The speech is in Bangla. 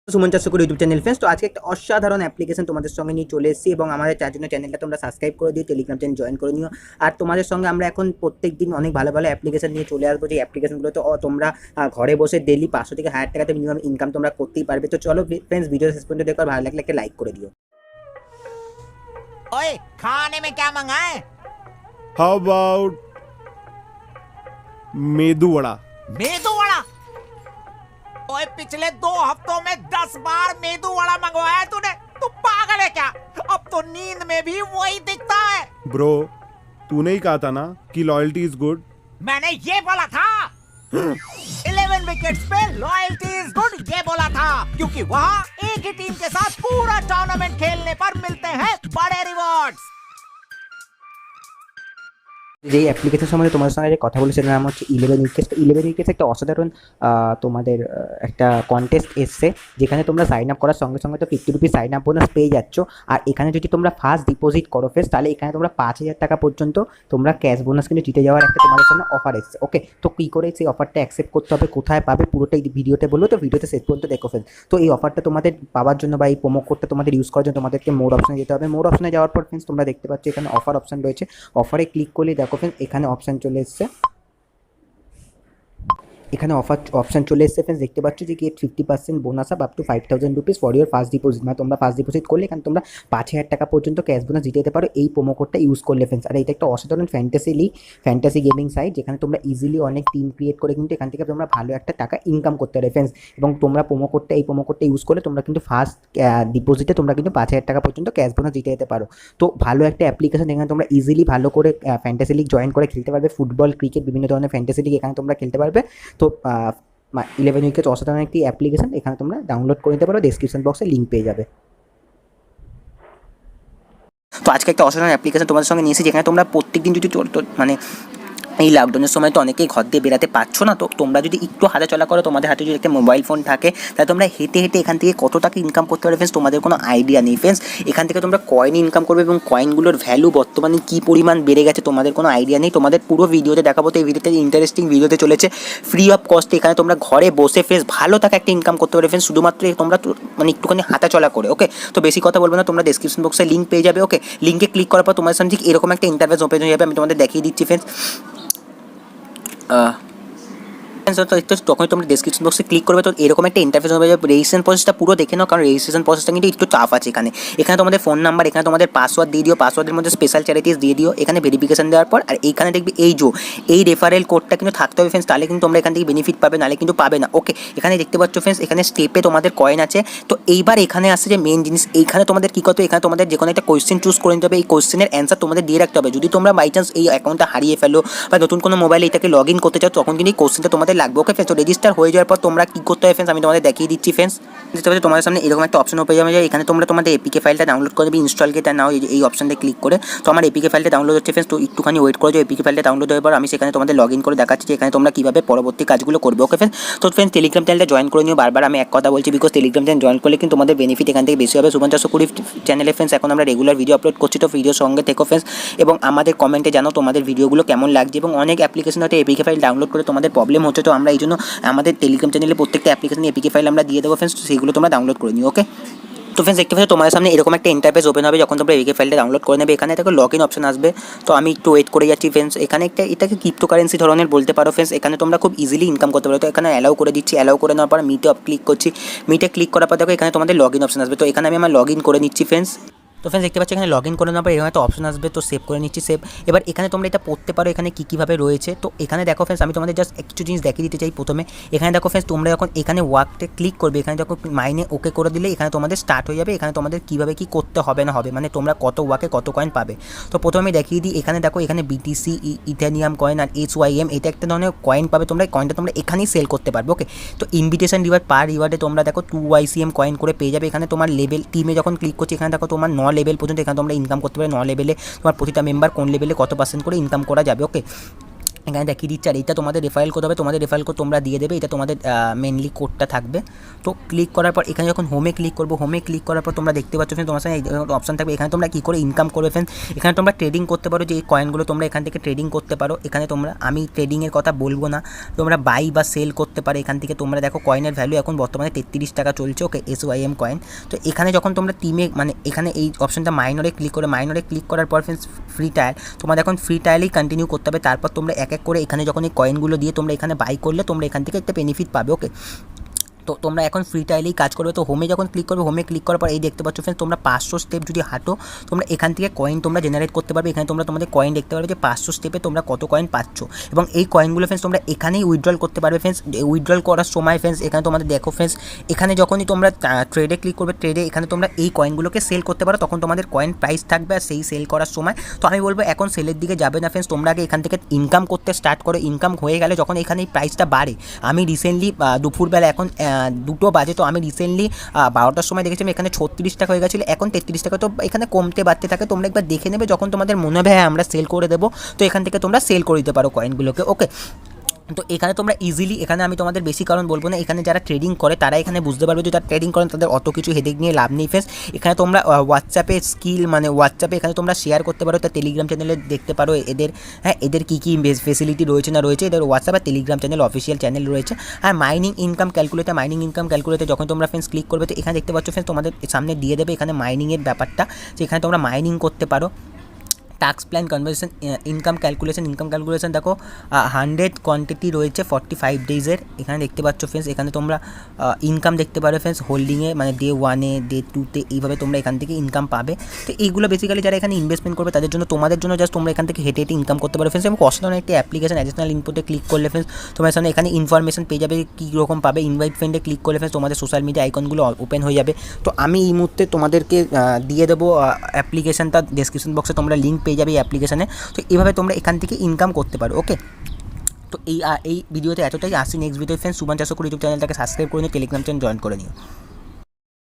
সুমন চাষকর ইউটিউব চ্যানেল ফ্রেন্ডস। তো আজকে একটা অসাধারণ অ্যাপ্লিকেশন তোমাদের সঙ্গে নিয়ে চলে এসেছি এবং আমাদের তার জন্য চ্যানেলটা তোমরা সাবস্ক্রাইব করে দিও, টেলিগ্রাম চ্যানেল জয়েন করে নিও। আর তোমাদের সঙ্গে আমরা এখন প্রত্যেক দিন অনেক ভালো ভালো অ্যাপ্লিকেশন নিয়ে চলে আসবো, যে অ্যাপ্লিকেশনগুলো তো তোমরা ঘরে বসে ডেলি 500 থেকে 1000 টাকাতে মিনিমাম ইনকাম তোমরা করতেই পারবে। তো চলো ফ্রেন্ডস, ভিডিও শেষ পর্যন্ত দেখো, আর ভালো লাগলে একটা লাইক করে দিও। ओए खाने में क्या मंगाए? How about medu vada? मेदू वड़ा? ओए पिछले 2 हफ्तों में 10 बार मेदू वड़ा मंगवाया है तूने। तू पागल है क्या? अब तो नींद में भी वही दिखता है। ब्रो, तूने ही कहा था ना कि लॉयल्टी इज गुड। मैंने ये बोला था 11 विकेट्स पे लॉयल्टी इज गुड, ये बोला था, क्योंकि वहाँ एक ही टीम के साथ पूरा टूर्नामेंट खेलने पर मिलते हैं बड़े रिवॉर्ड्स। যেই অ্যাপ্লিকেশন সম্বন্ধে তোমাদের সঙ্গে যে কথা বলে সেটার নাম হচ্ছে 11 উইকেটস। তো 11 উইকেটস একটা অসাধারণ তোমাদের একটা কন্টেস্ট এসছে, যেখানে তোমরা সাইন আপ করার সঙ্গে সঙ্গে তো 50 রুপিস সাইন আপ বোনাস পেয়ে যাচ্ছ। আর এখানে যদি তোমরা ফার্স্ট ডিপোজিট করো ফেস, তাহলে এখানে তোমরা 5000 টাকা পর্যন্ত তোমরা ক্যাশ বোনাস কিন্তু জিতে যাওয়ার একটা তোমাদের সামনে অফার এসছে। ওকে, তো কী করে সেই অফারটা অ্যাকসেপ্ট করতে হবে, কোথায় পাবে, পুরোটাই ভিডিওতে বলবো, তো ভিডিওতে শেষ পর্যন্ত দেখো ফেস। তো এই অফারটা তোমাদের পাওয়ার জন্য বা এই প্রোমো কোডটা তোমাদের ইউজ করার জন্য তোমাদেরকে মোর অপশনে যেতে হবে। মোর অপশনে যাওয়ার পর ফ্রেন্ডস তোমরা দেখতে পাচ্ছ এখানে অফার অপশন রয়েছে। অফারে ক্লিক করলে দেখো ফ্রেন্ডস এখানে অপশন চলে এসছে। এখানে অপশন চলে এসছে ফ্রেন্ডস, দেখতে পাচ্ছ যে get 50% bonus up to 5000 rupees for your first deposit. মানে তোমরা ফার্স্ট ডিপোজিট করলে এখানে তোমরা 5000 টাকা পর্যন্ত ক্যাশ বোনাস জিতে যেতে পারো এই প্রোমো কোডটা ইউজ করলে ফ্রেন্ডস। আর এটা একটা অসাধারণ ফ্যান্টাসি গেমিং সাইট, যেখানে তোমরা ইজিলি অনেক টিম ক্রিয়েট করে কিন্তু এখান থেকে তোমরা ভালো একটা টাকা ইনকাম করতে পারো ফ্রেন্ডস। এবং তোমরা এই প্রোমো কোডটা ইউজ করলে তোমরা কিন্তু ফার্স্ট ডিপোজিটে তোমরা কিন্তু 5000 টাকা পর্যন্ত ক্যাশ বোনাস জিতে যেতে পারো। তো ভালো একটা অ্যাপ্লিকেশন, এখানে তোমরা ইজিলি ভালো করে ফ্যান্টাসি লিগ জয়েন করে খেলতে পারবে। ফুটবল, ক্রিকেট, বিভিন্ন ধরনের ফ্যান্টাসি লিগ এখানে তোমরা খেলতে পারবে। তো 11 উইকেটস অসাধারণ একটি অ্যাপ্লিকেশন, এখানে তোমরা ডাউনলোড করে নিতে পারো, ডেসক্রিপশন বক্সে লিঙ্ক পেয়ে যাবে। তো আজকে একটা অসাধারণ অ্যাপ্লিকেশন তোমাদের সঙ্গে নিয়েছি, যেখানে তোমরা প্রত্যেকদিন যদি মানে এই লকডাউনের সময় তো অনেকেই ঘর দিয়ে বেরাতে পারছো না, তো তোমরা যদি একটু হাঁটাচলা করো, তোমাদের হাতে যদি একটা মোবাইল ফোন থাকে, তাহলে তোমরা হেঁটে হেঁটে এখান থেকে কত টাকা ইনকাম করতে পারবে ফ্রেন্ডস তোমাদের কোনো আইডিয়া নেই ফ্রেন্ডস। এখান থেকে তোমরা কয়েন ইনকাম করবে এবং কয়েনগুলোর ভ্যালু বর্তমানে কী পরিমাণ বেড়ে গেছে তোমাদের কোনো আইডিয়া নেই। তোমাদের পুরো ভিডিওতে দেখাবো, তো এই ভিডিওতে ইন্টারেস্টিং ভিডিওতে চলেছে ফ্রি অফ কস্টে। এখানে তোমরা ঘরে বসে ফ্রেন্ডস ভালো টাকা একটা ইনকাম করতে পারবে ফ্রেন্ডস, শুধুমাত্র তোমরা মানে একটুখানি হাঁটাচলা করে। ওকে, তো বেশি কথা বলবো না, তোমরা ডেসক্রিপশন বক্সে লিঙ্ক পেয়ে যাবে। ওকে, লিঙ্কে ক্লিক করার পর তোমাদের সামনে ঠিক এরকম একটা ইন্টারফেস ওপেন হয়ে যাবে। আমি তোমাদের দেখিয়ে দিচ্ছি ফ্রেন্ডস। তো তখন তোমরা ডেসক্রিপশন বক্সে ক্লিক করবে, তো এরকম একটা ইন্টারফেস হবে। রেজিস্ট্রেশন প্রসেসটা পুরো দেখে নাও, কারণ রেজিস্ট্রেশন প্রসেসটা কিন্তু একটু চাপ আছে এখানে তোমাদের ফোন নাম্বার, এখানে তোমাদের পাসওয়ার্ড দিয়ে দিও, পাসওয়ার্ডের মধ্যে স্পেশাল চ্যারিটিস দিয়ে দিও, এখানে ভেরিফিকেশন দেওয়ার পর। আর এইখানে দেখবে এই রেফারেল কোডটা কিন্তু থাকতে হবে ফ্রেন্ডস, তাহলে কিন্তু তোমরা এখান থেকে বেনিফিট পাবে, নাহলে কিন্তু পাবে না। ওকে, এখানে দেখতে পাচ্ছ ফ্রেন্ডস এখানে স্টেপে তোমাদের কয়েন আছে। তো এইবার এখানে আসছে যে মেন জিনিস, এইখানে তোমাদের কী করতে হবে, এখানে তোমাদের যে কোনো একটা কোয়েশ্চেন চুজ করে নিতে হবে। এই কোয়েশ্চেনের অ্যান্সার তোমাদের দিয়ে রাখতে হবে। যদি তোমরা বাই চান্স এই অ্যাকাউন্টটা হারিয়ে ফেলো বা নতুন কোনো মোবাইলে এটাকে লগ ইন করতে চাও, তখন কিন্তু এই কোয়েশ্চেনটা তোমাদের লাগবে। ওকে ফ্রেন্ডস, তো রেজিস্টার হয়ে যাওয়ার পর তোমরা কী করতে হবে ফ্রেন্ডস আমি তোমাদের দেখিয়ে দিচ্ছি ফ্রেন্ডস। তোমাদের সামনে এরকম একটা অপশন ওপেন যাবে, এখানে তোমরা তোমাদের এপিকে ফাইলটা ডাউনলোড করে দেবে, ইনস্টল গেট নাও এই অপশনটা ক্লিক করে। তো আমার এপিকে ফাইলটা ডাউনলোড হচ্ছে ফ্রেন্ডস, তো একটুখানি ওয়েট করে, এপিকে ফাইলটা ডাউনলোড হওয়ার পর আমি সেখানে তোমাদের লগ ইন করে দেখাচ্ছি যে এখানে তোমরা কীভাবে পরবর্তী কাজগুলো করবে। ওকে ফ্রেন্ডস, তো ফ্রেন্ডস টেলিগ্রাম চ্যানেলটা জয়েন করে নিও। বারবার আমি এক কথা বলছি, বিকজ টেলিগ্রাম চ্যানেল জয়েন করলে কিন্তু তোমাদের বেনিফিট এখান থেকে বেশি হবে। সুমন চাষকরি চ্যানেলে ফ্রেন্ডস এখন আমরা রেগুলার ভিডিও আপলোড করছি, তো ভিডিওর সঙ্গে থেকো ফ্রেন্ডস, এবং আমাদের কমেন্টে জানো তোমাদের ভিডিওগুলো কেমন লাগছে। এবং অনেক অ্যাপ্লিকেশন হয়তো এপিকে ফাইল ডাউনলোড করে তোমাদের প্রবলেম হচ্ছে, তো আমরা এই জন্য আমাদের টেলিগ্রাম চ্যানেলে প্রত্যেকটা অ্যাপ্লিকেশন এপিকে ফাইল আমরা দিয়ে দেবো ফ্রেন্ডস, সেগুলো তোমরা ডাউনলোড করে নিও। ওকে, তো ফ্রেন্ডস দেখতে পাচ্ছ তোমাদের সামনে এরকম একটা ইন্টারফেস ওপেন হবে যখন তোমরা এপিকে ফাইলটা ডাউনলোড করে নেবে। এখানে দেখো লগ ইন অপশন আসবে, তো আমি একটু ওয়েট করে যাচ্ছি ফ্রেন্ডস। এখানে এটাকে ক্রিপ্টোকারেন্সি ধরনের বলতে পারো ফ্রেন্ডস, এখানে তোমরা খুব ইজিলি ইনকাম করতে পারো। তো এখানে অ্যালাউ করে দিচ্ছি, অ্যালাউ করে নেওয়ার পর মিটে ক্লিক করছি। মিটে ক্লিক করার পর দেখো এখানে তোমাদের লগ ইন অপশন আসবে, তো এখানে আমি আমার লগ ইন করে নিচ্ছি ফ্রেন্ডস। তো ফ্রেন্ডস দেখতে পাচ্ছি এখানে লগ ইন করে নেওয়ার পর এখানে একটা অপশন আসবে, তো সেভ করে নিচ্ছি সেভ। এবার এখানে তোমরা এটা পড়তে পারো এখানে কীভাবে রয়েছে। তো এখানে দেখো ফ্রেন্ডস আমি তোমাদের জাস্ট কিছু জিনিস দেখিয়ে দিতে চাই। প্রথমে এখানে দেখো ফ্রেন্ডস তোমরা যখন এখানে ওয়ার্কতে ক্লিক করবে, এখানে দেখো মাইনে ওকে করে দিলে এখানে তোমাদের স্টার্ট হয়ে যাবে। এখানে তোমাদের কীভাবে কী করতে হবে না হবে, মানে তোমরা কত ওয়ার্কে কত কয়েন পাবে। তো প্রথমে দেখিয়ে দিই, এখানে দেখো এখানে বিটিসি, ইথেনিয়াম কয়েন আর HYM, এটা একটা ধরনের কয়েন পাবে তোমরা। কয়েনটা তোমরা এখানেই সেল করতে পারবে। ওকে, তো ইনভিটেশন রিওয়ার্ড পার রিওয়ার্ডে তোমরা দেখো 2YCM কয়েন করে পেয়ে যাবে। এখানে তোমার লেভেল টিমে যখন ক্লিক করছি, এখানে দেখো তোমার 9 লেভেল পর্যন্ত এখানে তোমরা ইনকাম করতে পারে। 9 লেভেলে তোমার প্রতিটা মেম্বার কোন লেভেলে কত % করে ইনকাম করা যাবে। ওকে, এখানে দেখিয়ে দিচ্ছে। আর এটা তোমাদের রেফারেল কোড হবে, তোমাদের রেফারেল কোড তোমরা দিয়ে দেবে, এটা তোমাদের মেনলি কোডটা থাকবে। তো ক্লিক করার পর এখানে যখন হোমে ক্লিক করবো, হোমে ক্লিক করার পর তোমরা দেখতে পাচ্ছ ফ্রেন্ড তোমার সাথে অপশন থাকবে। এখানে তোমরা কী করে ইনকাম করবে ফ্রেন্ড, এখানে তোমরা ট্রেডিং করতে পারো, যে এই কয়েনগুলো তোমরা এখান থেকে ট্রেডিং করতে পারো। এখানে তোমরা, আমি ট্রেডিংয়ের কথা বলবো না, তোমরা বাই বা সেল করতে পারো এখান থেকে। তোমরা দেখো কয়েনের ভ্যালু এখন বর্তমানে 33 টাকা চলছে, ওকে, SYM কয়েন। তো এখানে যখন তোমরা টিমে মানে এখানে এই অপশনটা মাইনরে ক্লিক করে, মাইনরে ক্লিক করার পর ফ্রেন্ডস ফ্রি ট্রায়াল, তোমাদের এখন ফ্রি ট্রায়ালেই কন্টিনিউ করতে হবে। তারপর তোমরা এক এক করে এখানে যখন এই কয়েনগুলো দিয়ে তোমরা এখানে বাই করলে তোমরা এখান থেকে একটা বেনিফিট পাবে, ওকে। তো তোমরা এখন ফ্রি ট্রায়ালেই কাজ করবে। তো হোমে যখন ক্লিক করবে, হোমে ক্লিক করার পর এই দেখতে পাচ্ছ ফ্রেন্ডস তোমরা 500 স্টেপ যদি হাঁটো তোমরা এখান থেকে কয়েন তোমরা জেনারেট করতে পারবে। এখানে তোমরা তোমাদের কয়েন দেখতে পারবে যে 500 স্টেপে তোমরা কত কয়েন পাচ্ছ, এবং এই কয়েনগুলো ফ্রেন্ডস তোমরা এখানেই উইথড্রল করতে পারবে ফ্রেন্ডস। উইথড্রল করার সময় ফ্রেন্ডস এখানে তোমাদের দেখো ফ্রেন্ডস, এখানে যখনই তোমরা ট্রেডে ক্লিক করবে, ট্রেডে এখানে তোমরা এই কয়েনগুলোকে সেল করতে পারো, তখন তোমাদের কয়েন প্রাইস থাকবে আর সেই সেল করার সময়। তো আমি বলবো এখন সেলের দিকে যাবে না ফ্রেন্ডস, তোমরা আগে এখান থেকে ইনকাম করতে স্টার্ট করো। ইনকাম হয়ে গেলে যখন এখানে এই প্রাইসটা বাড়ে, আমি রিসেন্টলি দুপুরবেলা এখন 2টো বাজে, তো আমি রিসেন্টলি 12টার সময় দেখেছি এখানে 36 টাকা হয়ে গেছিলো, এখন 33 টাকা। তো এখানে কমতে বাড়তে থাকে, তোমরা একবার দেখে নেবে। যখন তোমাদের মনে হবে হ্যাঁ আমরা সেল করে দেবো, তো এখান থেকে তোমরা সেল করে দিতে পারো কয়েনগুলোকে, ওকে। তো এখানে তোমরা ইজিলি, এখানে আমি তোমাদের বেশি কারণ বলবো না, এখানে যারা ট্রেডিং করে তারা এখানে বুঝতে পারবে যে যারা ট্রেডিং করেন তাদের অত কিছু হেডেক নিয়ে লাভ নেই ফ্রেন্ডস। এখানে তোমরা হোয়াটসঅ্যাপে স্কিল মানে হোয়াটসঅ্যাপে এখানে তোমরা শেয়ার করতে পারো, তার টেলিগ্রাম চ্যানেলে দেখতে পারো এদের, হ্যাঁ এদের কী কী ফেসিলিটি রয়েছে না রয়েছে। এদের হোয়াটসঅ্যাপ আর টেলিগ্রাম চ্যানেল, অফিসিয়াল চ্যানেল রয়েছে। আর mining income calculator, mining income calculator যখন তোমরা ফ্রেন্ডস ক্লিক করবে, তো এখানে দেখতে পাচ্ছ ফ্রেন্ডস তোমাদের সামনে দিয়ে দেবে এখানে মাইনিংয়ের ব্যাপারটা, যে এখানে তোমরা মাইনিং করতে পারো। Task plan conversation, income calculation দেখো 100 কোয়ান্টিটি রয়েছে 45 ডেজের। এখানে দেখতে পাচ্ছ ফ্রেন্ডস, এখানে তোমরা ইনকাম দেখতে পারো ফ্রেন্ডস হোল্ডিংয়ে, মানে ডে 1-এ ডে 2-তে এইভাবে তোমরা এখান থেকে ইনকাম পাবে। তো এইগুলো বেসিক্যালি যারা এখানে ইনভেস্টমেন্ট করবে তাদের জন্য, তোমাদের জন্য জাস্ট তোমরা এখান থেকে হেঁটে হেঁটে ইনকাম করতে পারো ফ্রেন্ডস। এবং অসাধারণ একটি অ্যাপ্লিকেশন, অ্যাডিশনাল ইনপুটে ক্লিক করলে ফ্রেন্ডস তোমার সামনে এখানে ইনফরমেশন পেয়ে যাবে কী রকম পাবে। ইনভাইট ফ্রেন্ডে ক্লিক করলে ফ্রেন্ডস তোমাদের সোশ্যাল মিডিয়া আইকনগুলো ওপেন হয়ে যাবে। তো আমি এই মুহূর্তে তোমাদেরকে দিয়ে দেবো অ্যাপ্লিকেশনটা, ডেসক্রিপশন বক্সে তোমরা লিঙ্ক পেয়ে যাবে এই অ্যাপ্লিকেশনে। তো এইভাবে তোমরা এখান থেকে ইনকাম করতে পারো, ওকে। তো এই ভিডিওতে এতটাই, আসি নেক্সট ভিডিও ফ্রেন্ডস। সুবান চাষকর ইউটিউব চ্যানেলটাকে সাবস্ক্রাইব করে নিও, টেলিগ্রাম চ্যানেল জয়েন করে নিও।